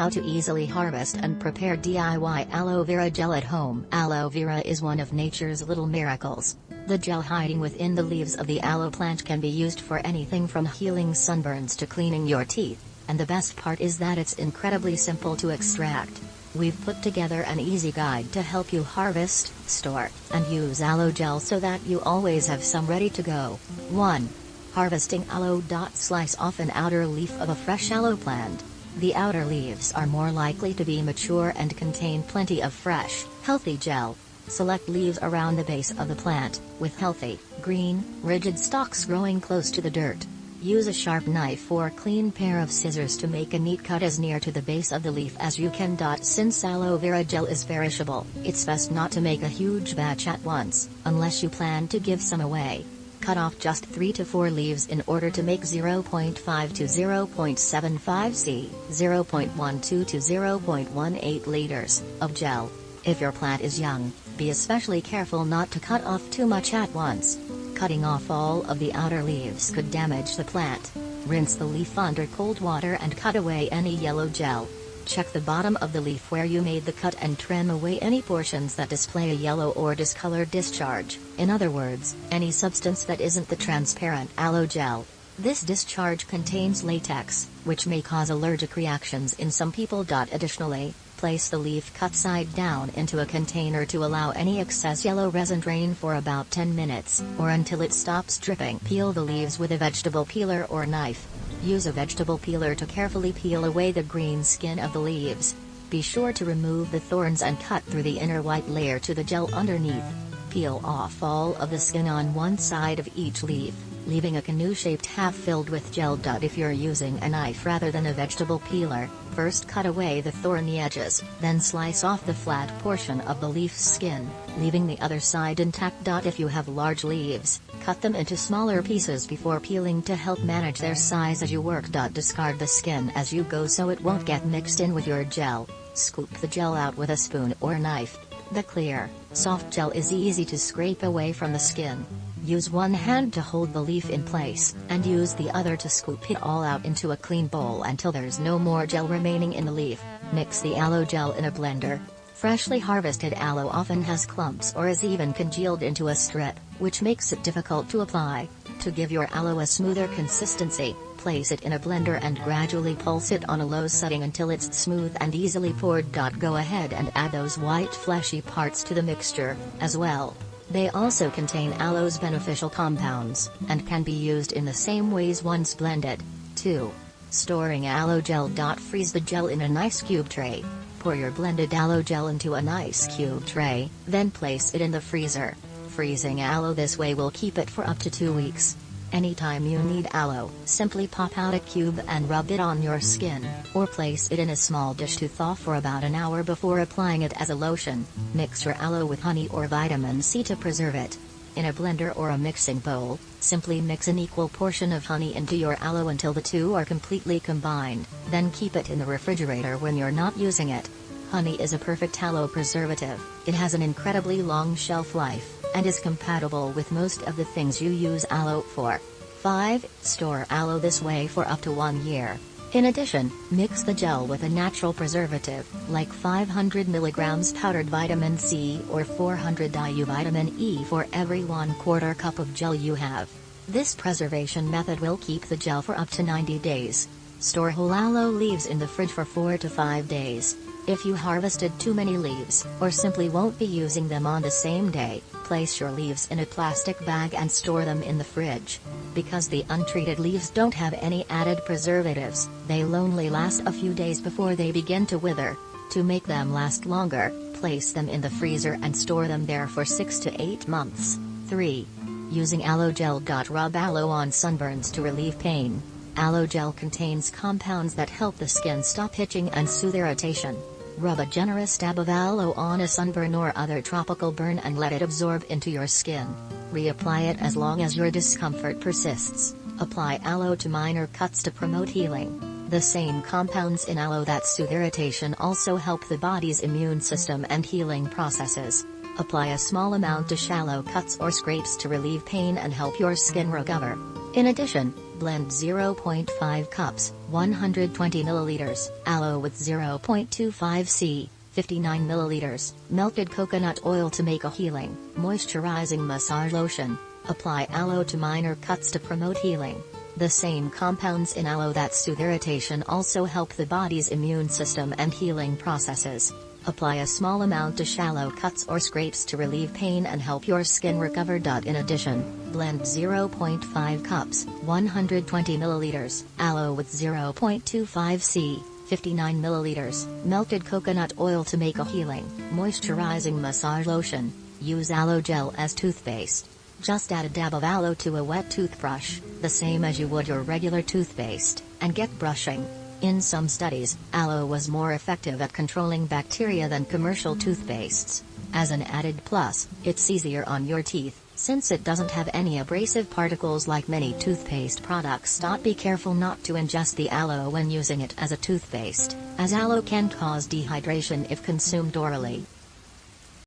How to easily harvest and prepare DIY aloe vera gel at home. Aloe vera is one of nature's little miracles. The gel hiding within the leaves of the aloe plant can be used for anything from healing sunburns to cleaning your teeth, and the best part is that it's incredibly simple to extract. We've put together an easy guide to help you harvest, store, and use aloe gel so that you always have some ready to go. 1. Harvesting aloe. Slice off an outer leaf of a fresh aloe plant. The outer leaves are more likely to be mature and contain plenty of fresh, healthy gel. Select leaves around the base of the plant, with healthy, green, rigid stalks growing close to the dirt. Use a sharp knife or clean pair of scissors to make a neat cut as near to the base of the leaf as you can. Since aloe vera gel is perishable, it's best not to make a huge batch at once, unless you plan to give some away. Cut off just 3 to 4 leaves in order to make 0.5 to 0.75 c, 0.12 to 0.18 liters, of gel. If your plant is young, be especially careful not to cut off too much at once. Cutting off all of the outer leaves could damage the plant. Rinse the leaf under cold water and cut away any yellow gel. Check the bottom of the leaf where you made the cut and trim away any portions that display a yellow or discolored discharge, in other words, any substance that isn't the transparent aloe gel. This discharge contains latex, which may cause allergic reactions in some people. Additionally, place the leaf cut side down into a container to allow any excess yellow resin drain for about 10 minutes, or until it stops dripping. Peel the leaves with a vegetable peeler or knife. Use a vegetable peeler to carefully peel away the green skin of the leaves. Be sure to remove the thorns and cut through the inner white layer to the gel underneath. Peel off all of the skin on one side of each leaf, leaving a canoe-shaped half filled with gel. If you're using a knife rather than a vegetable peeler, first cut away the thorny edges, then slice off the flat portion of the leaf's skin, leaving the other side intact. If you have large leaves, cut them into smaller pieces before peeling to help manage their size as you work. Discard the skin as you go so it won't get mixed in with your gel. Scoop the gel out with a spoon or knife. The clear, soft gel is easy to scrape away from the skin. Use one hand to hold the leaf in place, and use the other to scoop it all out into a clean bowl until there's no more gel remaining in the leaf. Mix the aloe gel in a blender. Freshly harvested aloe often has clumps or is even congealed into a strip, which makes it difficult to apply. To give your aloe a smoother consistency, place it in a blender and gradually pulse it on a low setting until it's smooth and easily poured. Go ahead and add those white fleshy parts to the mixture, as well. They also contain aloe's beneficial compounds, and can be used in the same ways once blended. 2. Storing aloe gel. Freeze the gel in an ice cube tray. Pour your blended aloe gel into an ice cube tray, then place it in the freezer. Freezing aloe this way will keep it for up to 2 weeks. Anytime you need aloe, simply pop out a cube and rub it on your skin, or place it in a small dish to thaw for about an hour before applying it as a lotion. Mix your aloe with honey or vitamin C to preserve it. In a blender or a mixing bowl, simply mix an equal portion of honey into your aloe until the two are completely combined, then keep it in the refrigerator when you're not using it. Honey is a perfect aloe preservative. It has an incredibly long shelf life, and is compatible with most of the things you use aloe for. 5. Store aloe this way for up to 1 year. In addition, mix the gel with a natural preservative, like 500 mg powdered vitamin C or 400 IU vitamin E for every 1/4 cup of gel you have. This preservation method will keep the gel for up to 90 days. Store whole aloe leaves in the fridge for 4 to 5 days. If you harvested too many leaves, or simply won't be using them on the same day, place your leaves in a plastic bag and store them in the fridge. Because the untreated leaves don't have any added preservatives, they'll only last a few days before they begin to wither. To make them last longer, place them in the freezer and store them there for 6 to 8 months. 3. Using aloe gel. Rub aloe on sunburns to relieve pain. Aloe gel contains compounds that help the skin stop itching and soothe irritation. Rub a generous dab of aloe on a sunburn or other tropical burn and let it absorb into your skin. Reapply it as long as your discomfort persists. Apply aloe to minor cuts to promote healing. The same compounds in aloe that soothe irritation also help the body's immune system and healing processes. Apply a small amount to shallow cuts or scrapes to relieve pain and help your skin recover. In addition, blend 0.5 cups, 120 milliliters, aloe with 0.25 c, 59 milliliters, melted coconut oil to make a healing, moisturizing massage lotion. Apply aloe to minor cuts to promote healing. The same compounds in aloe that soothe irritation also help the body's immune system and healing processes. Apply a small amount to shallow cuts or scrapes to relieve pain and help your skin recover. In addition, blend 0.5 cups, 120 milliliters, aloe with 0.25 c, 59 milliliters, melted coconut oil to make a healing, moisturizing massage lotion. Use aloe gel as toothpaste. Just add a dab of aloe to a wet toothbrush, the same as you would your regular toothpaste, and get brushing. In some studies, aloe was more effective at controlling bacteria than commercial toothpastes. As an added plus, it's easier on your teeth, since it doesn't have any abrasive particles like many toothpaste products. Be careful not to ingest the aloe when using it as a toothpaste, as aloe can cause dehydration if consumed orally.